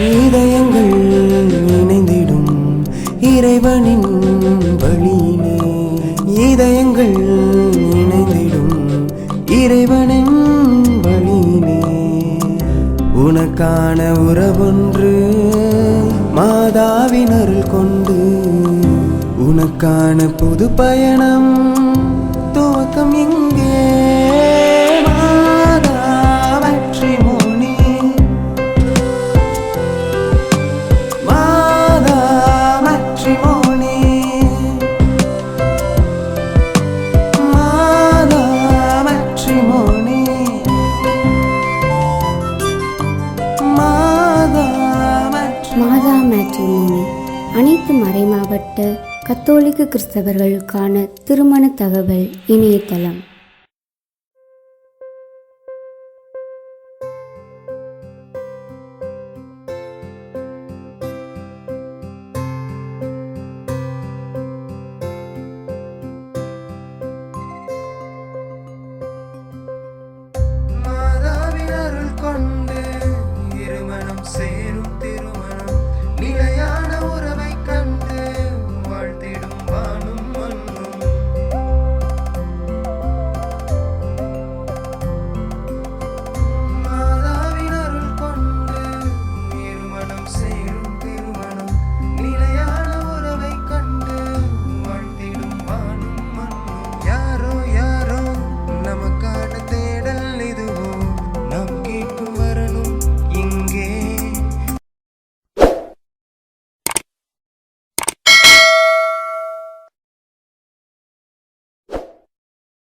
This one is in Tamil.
இதயங்கள் இணைந்திடும் இறைவனின் வழியிலே, இதயங்கள் இணைந்திடும் இறைவனின் வழியிலே. உனக்கான உறவொன்று மாதாவின் அருள் கொண்டு, உனக்கான புது பயணம் துவக்கம் இங்கே. மாதா மேட்ரிமோனி அனைத்து மறைமாவட்ட கத்தோலிக்க கிறிஸ்தவர்களுக்கான திருமண தகவல் இணையதளம்.